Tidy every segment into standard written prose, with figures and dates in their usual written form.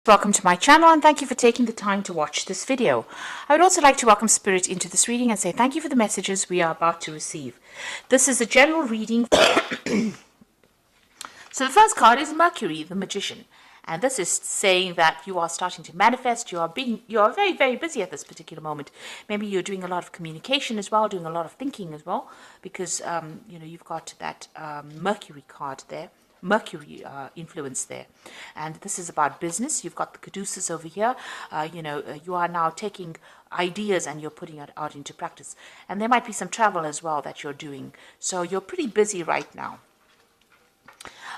Welcome to my channel and thank you for taking the time to watch this video. I would also like to welcome Spirit into this reading and say thank you for the messages we are about to receive. This is a general reading. So the first card is Mercury, the Magician. And this is saying that you are starting to manifest. You are very, very busy at this particular moment. Maybe you're doing a lot of communication as well, doing a lot of thinking as well, because you've got that Mercury card there. Mercury influence there, and this is about business. You've got the caduceus over here. You are now taking ideas and you're putting it out into practice, and there might be some travel as well that you're doing, so you're pretty busy right now.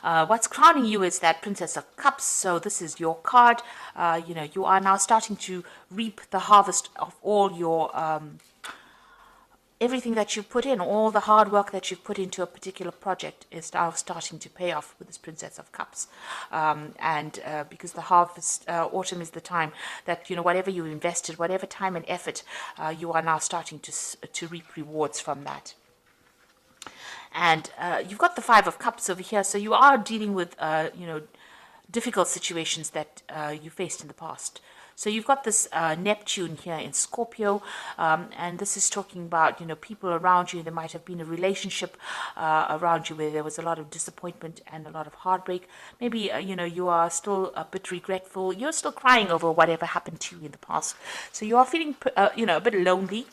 What's crowning you is that Princess of Cups. So this is your card. You are now starting to reap the harvest of all your everything that you've put in, all the hard work that you've put into a particular project is now starting to pay off with this Princess of Cups. Because the harvest, autumn is the time that, whatever you invested, whatever time and effort, you are now starting to reap rewards from that. And you've got the Five of Cups over here, so you are dealing with, difficult situations that you faced in the past. So you've got this Neptune here in Scorpio, and this is talking about, people around you. There might have been a relationship around you where there was a lot of disappointment and a lot of heartbreak. Maybe, you are still a bit regretful. You're still crying over whatever happened to you in the past. So you are feeling, a bit lonely.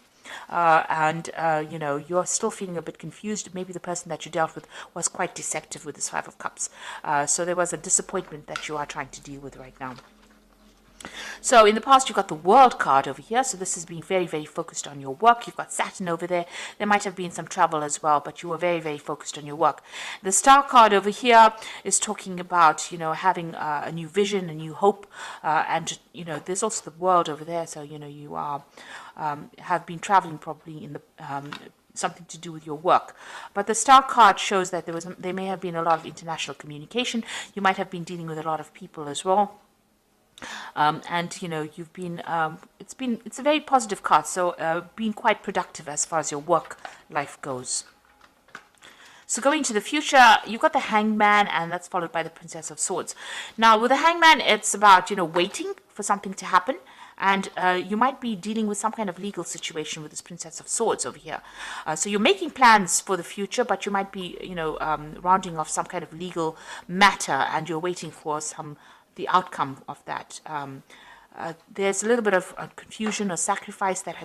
You're still feeling a bit confused. Maybe the person that you dealt with was quite deceptive with this Five of Cups. So there was a disappointment that you are trying to deal with right now. So in the past, you've got the World card over here. So this is being very, very focused on your work. You've got Saturn over there. There might have been some travel as well, but you were very, very focused on your work. The Star card over here is talking about, having a new vision, a new hope. There's also the World over there. So, you are have been traveling probably in the something to do with your work. But the Star card shows that there may have been a lot of international communication. You might have been dealing with a lot of people as well. You've been it's a very positive card, so being quite productive as far as your work life goes. So going to the future, you've got the Hangman, and that's followed by the Princess of Swords. Now with the Hangman, it's about waiting for something to happen, and you might be dealing with some kind of legal situation with this Princess of Swords over here. So you're making plans for the future, but you might be rounding off some kind of legal matter, and you're waiting for the outcome of that. There's a little bit of confusion or sacrifice that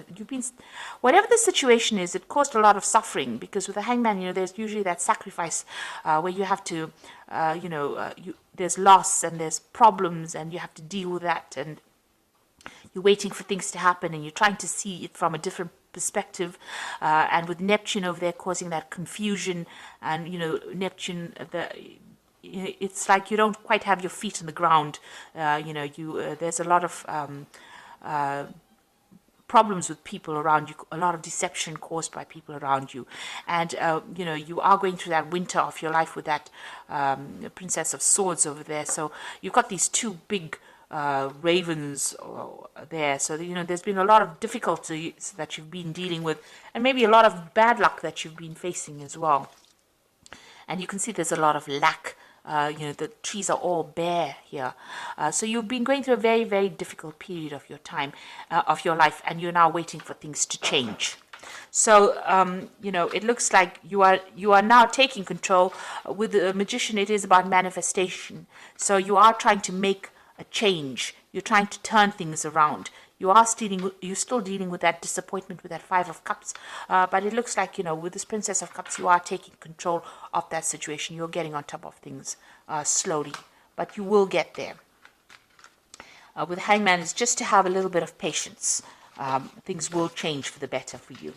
whatever the situation is, it caused a lot of suffering, because with the Hangman, there's usually that sacrifice where you have to, there's loss and there's problems and you have to deal with that, and you're waiting for things to happen and you're trying to see it from a different perspective, and with Neptune over there causing that confusion, and Neptune, it's like you don't quite have your feet on the ground. There's a lot of problems with people around you, a lot of deception caused by people around you, and you are going through that winter of your life with that Princess of Swords over there. So you've got these two big ravens there, so there's been a lot of difficulties that you've been dealing with, and maybe a lot of bad luck that you've been facing as well. And you can see there's a lot of lack. The trees are all bare here. So you've been going through a very, very difficult period of your time, of your life, and you're now waiting for things to change. So, it looks like you are now taking control. With the Magician, it is about manifestation. So you are trying to make a change. You're trying to turn things around. You're still dealing with that disappointment with that Five of Cups, but it looks like, with this Princess of Cups, you are taking control of that situation. You're getting on top of things slowly, but you will get there. With Hangman, it's just to have a little bit of patience. Things will change for the better for you.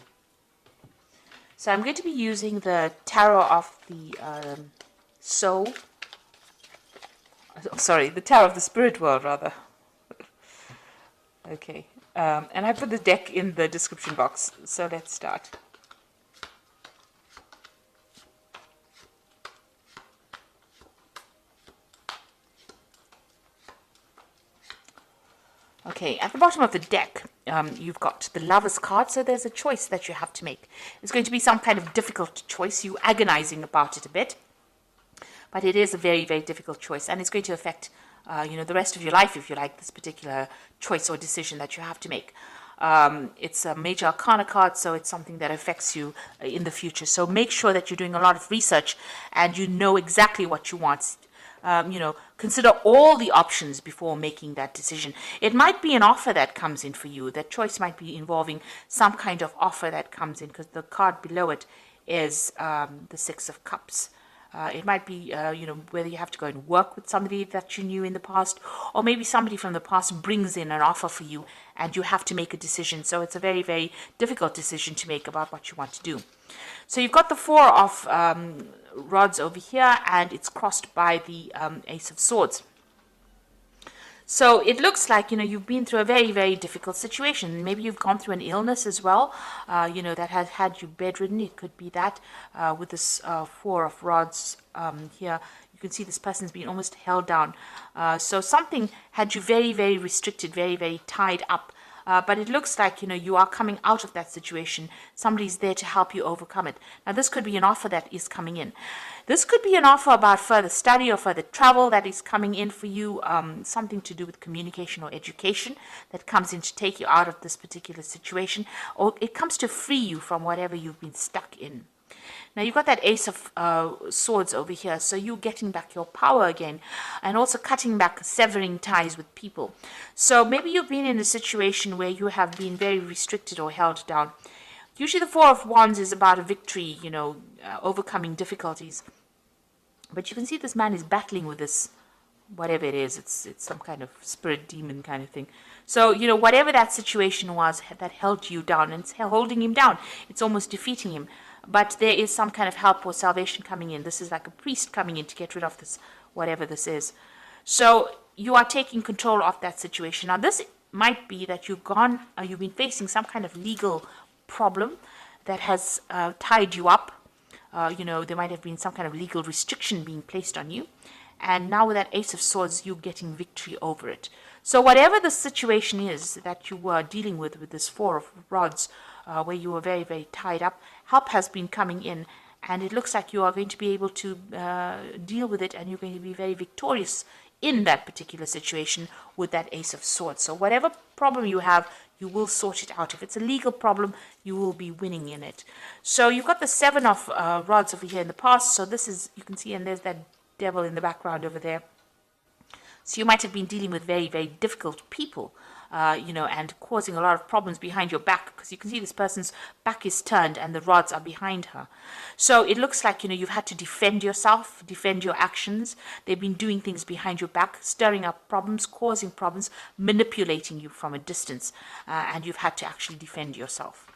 So I'm going to be using the Tarot of the Soul. Sorry, the Tarot of the Spirit World, rather. Okay, and I put the deck in the description box, so let's start. Okay, at the bottom of the deck, you've got the Lover's card, so there's a choice that you have to make. It's going to be some kind of difficult choice. You're agonizing about it a bit, but it is a very, very difficult choice, and it's going to affect the rest of your life, if you like, this particular choice or decision that you have to make. It's a major arcana card, so it's something that affects you in the future. So make sure that you're doing a lot of research and you know exactly what you want. Consider all the options before making that decision. It might be an offer that comes in for you. That choice might be involving some kind of offer that comes in, because the card below it is the Six of Cups. It might be, whether you have to go and work with somebody that you knew in the past, or maybe somebody from the past brings in an offer for you and you have to make a decision. So it's a very, very difficult decision to make about what you want to do. So you've got the Four of Rods over here, and it's crossed by the Ace of Swords. So it looks like, you've been through a very, very difficult situation. Maybe you've gone through an illness as well, that has had you bedridden. It could be that with this Four of Rods here. You can see this person's been almost held down. So something had you very, very restricted, very, very tied up. But it looks like, you are coming out of that situation. Somebody's there to help you overcome it. Now, this could be an offer that is coming in. This could be an offer about further study or further travel that is coming in for you, something to do with communication or education that comes in to take you out of this particular situation, or it comes to free you from whatever you've been stuck in. Now, you've got that Ace of Swords over here, so you're getting back your power again, and also cutting back, severing ties with people. So maybe you've been in a situation where you have been very restricted or held down. Usually the Four of Wands is about a victory, overcoming difficulties. But you can see this man is battling with this, whatever it is. It's some kind of spirit demon kind of thing. So, whatever that situation was that held you down, and it's holding him down, it's almost defeating him. But there is some kind of help or salvation coming in. This is like a priest coming in to get rid of this, whatever this is. So you are taking control of that situation. Now, this might be that you've been facing some kind of legal problem that has tied you up. There might have been some kind of legal restriction being placed on you. And now with that Ace of Swords, you're getting victory over it. So whatever the situation is that you were dealing with this Four of Rods, where you were very, very tied up, help has been coming in. And it looks like you are going to be able to deal with it, and you're going to be very victorious in that particular situation with that Ace of Swords. So whatever problem you have, you will sort it out. If it's a legal problem, you will be winning in it. So you've got the Seven of Rods over here in the past. So this is, you can see, and there's that devil in the background over there. So you might have been dealing with very, very difficult people, and causing a lot of problems behind your back, because you can see this person's back is turned and the rods are behind her. So it looks like, you've had to defend yourself, defend your actions. They've been doing things behind your back, stirring up problems, causing problems, manipulating you from a distance, and you've had to actually defend yourself.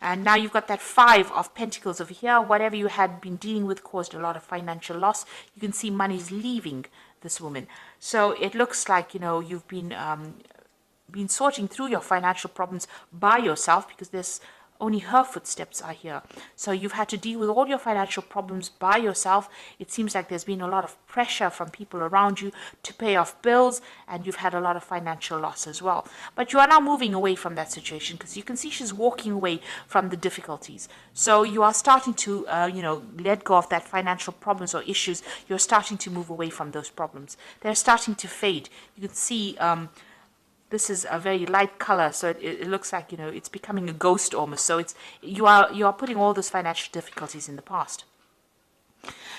And now you've got that Five of Pentacles over here. Whatever you had been dealing with caused a lot of financial loss. You can see money's leaving this woman. So it looks like, you've been sorting through your financial problems by yourself, because there's only her footsteps are here. So you've had to deal with all your financial problems by yourself. It seems like there's been a lot of pressure from people around you to pay off bills, and you've had a lot of financial loss as well. But you are now moving away from that situation, because you can see she's walking away from the difficulties. So you are starting to, let go of that financial problems or issues. You're starting to move away from those problems. They're starting to fade. You can see this is a very light color, so it looks like, it's becoming a ghost almost. So you are putting all those financial difficulties in the past.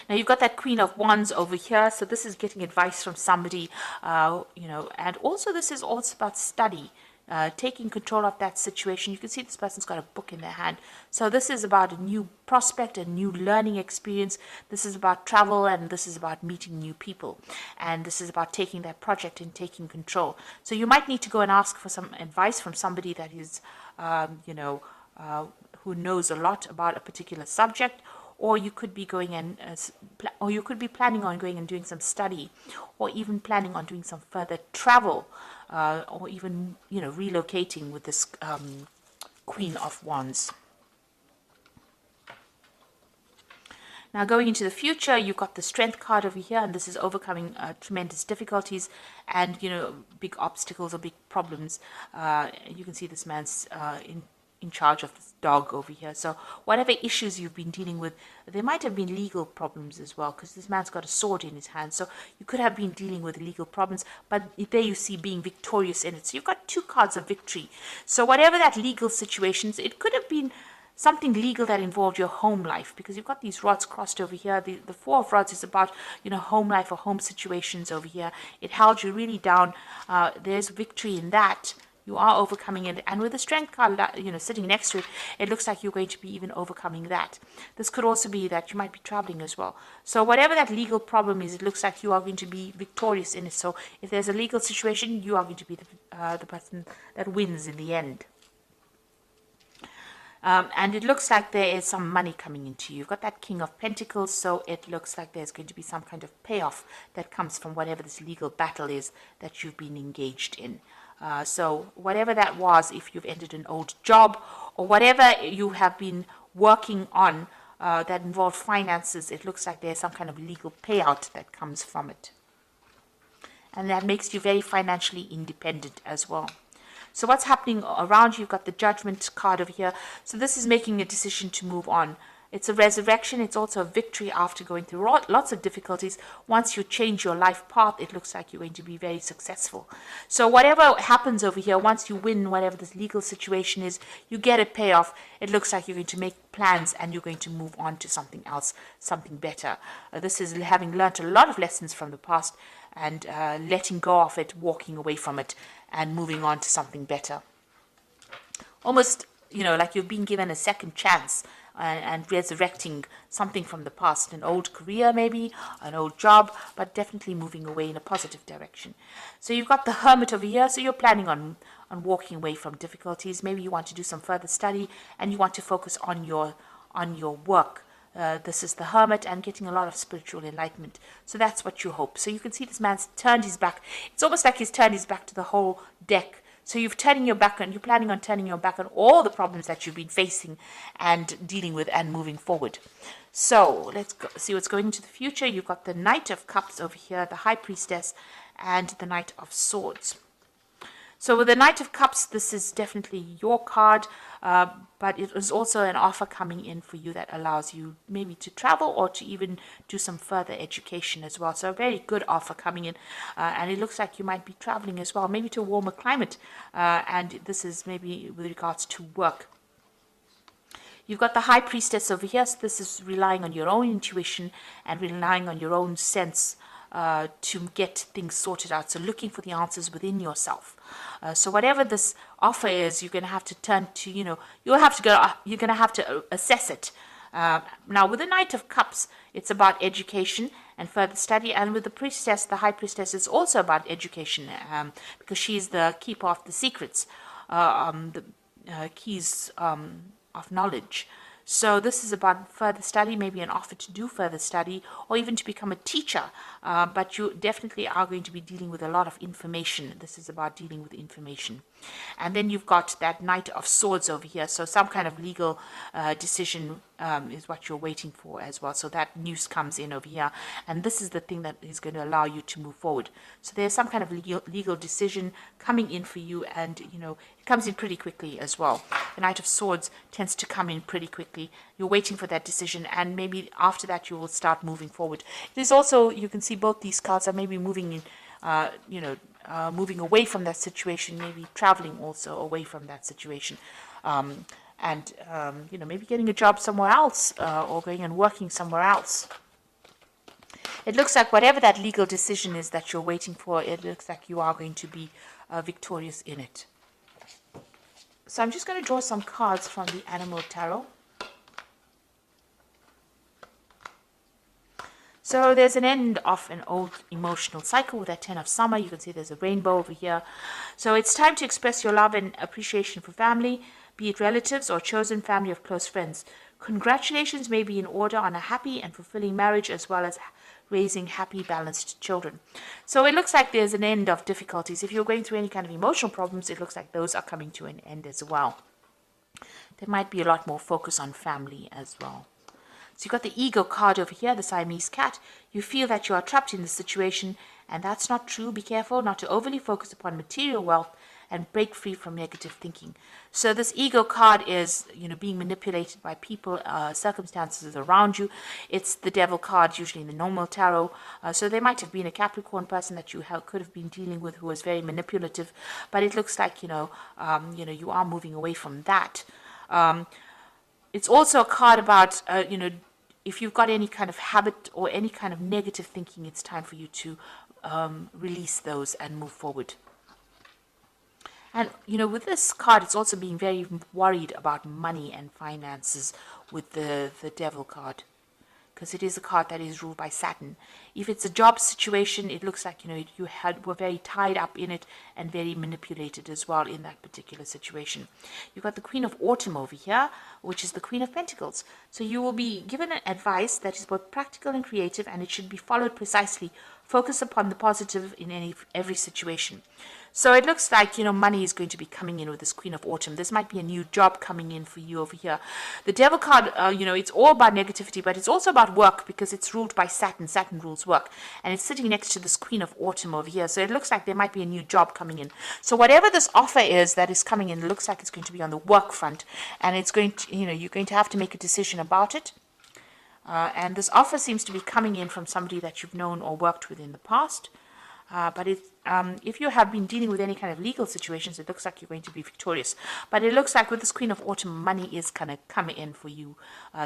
Now you've got that Queen of Wands over here, so this is getting advice from somebody, and also this is also about study. Taking control of that situation. You can see this person's got a book in their hand. So this is about a new prospect, a new learning experience. This is about travel, and this is about meeting new people. And this is about taking that project and taking control. So you might need to go and ask for some advice from somebody that is, who knows a lot about a particular subject. Or you could be going and, or you could be planning on going and doing some study, or even planning on doing some further travel, or even, relocating with this Queen of Wands. Now going into the future, you've got the Strength card over here, and this is overcoming tremendous difficulties and, big obstacles or big problems. You can see this man's in charge of this dog over here. So whatever issues you've been dealing with, there might have been legal problems as well, because this man's got a sword in his hand. So you could have been dealing with legal problems, but there you see being victorious in it. So you've got 2 cards of victory. So whatever that legal situations, it could have been something legal that involved your home life, because you've got these rods crossed over here. The 4 of rods is about, home life or home situations over here. It held you really down. There's victory in that. You are overcoming it. And with the strength card, sitting next to it, it looks like you're going to be even overcoming that. This could also be that you might be traveling as well. So whatever that legal problem is, it looks like you are going to be victorious in it. So if there's a legal situation, you are going to be the person that wins in the end. And it looks like there is some money coming into you. You've got that King of Pentacles, so it looks like there's going to be some kind of payoff that comes from whatever this legal battle is that you've been engaged in. So whatever that was, if you've ended an old job or whatever you have been working on that involved finances, it looks like there's some kind of legal payout that comes from it. And that makes you very financially independent as well. So what's happening around you? You've got the Judgment card over here. So this is making a decision to move on. It's a resurrection. It's also a victory after going through lots of difficulties. Once you change your life path, it looks like you're going to be very successful. So whatever happens over here, once you win whatever this legal situation is, you get a payoff. It looks like you're going to make plans and you're going to move on to something else, something better. This is having learnt a lot of lessons from the past and letting go of it, walking away from it, and moving on to something better. Almost, like you've been given a second chance and resurrecting something from the past, an old career maybe, an old job, but definitely moving away in a positive direction. So you've got the Hermit over here, so you're planning on walking away from difficulties. Maybe you want to do some further study and you want to focus on your work. This is the Hermit and getting a lot of spiritual enlightenment. So that's what you hope. So you can see this man's turned his back. It's almost like he's turned his back to the whole deck. So you're turning your back, and you're planning on turning your back on all the problems that you've been facing and dealing with and moving forward. So let's see what's going into the future. You've got the Knight of Cups over here, the High Priestess, and the Knight of Swords. So with the Knight of Cups, this is definitely your card, but it is also an offer coming in for you that allows you maybe to travel or to even do some further education as well. So a very good offer coming in, and it looks like you might be traveling as well, maybe to a warmer climate, and this is maybe with regards to work. You've got the High Priestess over here, so this is relying on your own intuition and relying on your own sense to get things sorted out. So looking for the answers within yourself. So whatever this offer is, you're going to have to turn to, you're going to have to assess it. Now with the Knight of Cups, it's about education and further study. And with the Priestess, the High Priestess, is also about education because she's the keeper of the secrets, the keys of knowledge. So this is about further study, maybe an offer to do further study or even to become a teacher. But you definitely are going to be dealing with a lot of information. This is about dealing with information. And then you've got that Knight of Swords over here. So some kind of legal decision is what you're waiting for as well. So that news comes in over here. And this is the thing that is going to allow you to move forward. So there's some kind of legal decision coming in for you. And, it comes in pretty quickly as well. The Knight of Swords tends to come in pretty quickly. You're waiting for that decision. And maybe after that, you will start moving forward. There's also, you can see both these cards are maybe moving in, moving away from that situation, maybe traveling also away from that situation. Maybe getting a job somewhere else or going and working somewhere else. It looks like whatever that legal decision is that you're waiting for, it looks like you are going to be victorious in it. So I'm just going to draw some cards from the Animal Tarot. So there's an end of an old emotional cycle with that 10 of Summer. You can see there's a rainbow over here. So it's time to express your love and appreciation for family, be it relatives or chosen family of close friends. Congratulations may be in order on a happy and fulfilling marriage as well as raising happy, balanced children. So it looks like there's an end of difficulties. If you're going through any kind of emotional problems, it looks like those are coming to an end as well. There might be a lot more focus on family as well. So you've got the Ego card over here, the Siamese cat. You feel that you are trapped in this situation And that's not true. Be careful not to overly focus upon material wealth and break free from negative thinking. So this ego card is, being manipulated by people, circumstances around you. It's the devil card, usually in the normal tarot. So there might have been a Capricorn person that you could have been dealing with who was very manipulative, but it looks like, you are moving away from that. It's also a card about, if you've got any kind of habit or any kind of negative thinking, it's time for you to release those and move forward. And, with this card, it's also being very worried about money and finances with the devil card, because it is a card that is ruled by Saturn. If it's a job situation, it looks like, you were very tied up in it and very manipulated as well in that particular situation. You've got the Queen of Autumn over here, which is the Queen of Pentacles. So you will be given an advice that is both practical and creative, and it should be followed precisely. Focus upon the positive in every situation. So it looks like, money is going to be coming in with this Queen of Autumn. This might be a new job coming in for you over here. The Devil card, it's all about negativity, but it's also about work because it's ruled by Saturn. Saturn rules work. And it's sitting next to this Queen of Autumn over here. So it looks like there might be a new job coming in. So whatever this offer is that is coming in, it looks like it's going to be on the work front. And it's going to, you're going to have to make a decision about it. And this offer seems to be coming in from somebody that you've known or worked with in the past. But if you have been dealing with any kind of legal situations, it looks like you're going to be victorious. But it looks like with this Queen of Autumn, money is kind of coming in for you.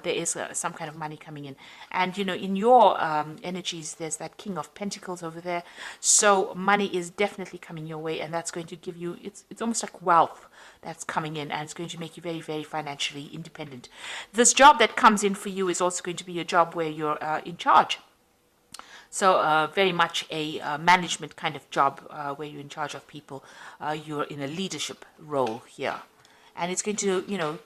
There is some kind of money coming in. And, in your energies, there's that King of Pentacles over there. So money is definitely coming your way, and that's going to give you, it's almost like wealth that's coming in, and it's going to make you very, very financially independent. This job that comes in for you is also going to be a job where you're in charge. So very much a management kind of job where you're in charge of people. You're in a leadership role here. And it's going to,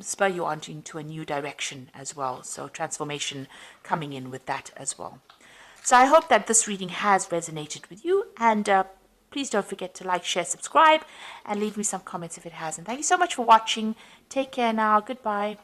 spur you on into a new direction as well. So transformation coming in with that as well. So I hope that this reading has resonated with you. And please don't forget to like, share, subscribe, and leave me some comments if it hasn't. Thank you so much for watching. Take care now. Goodbye.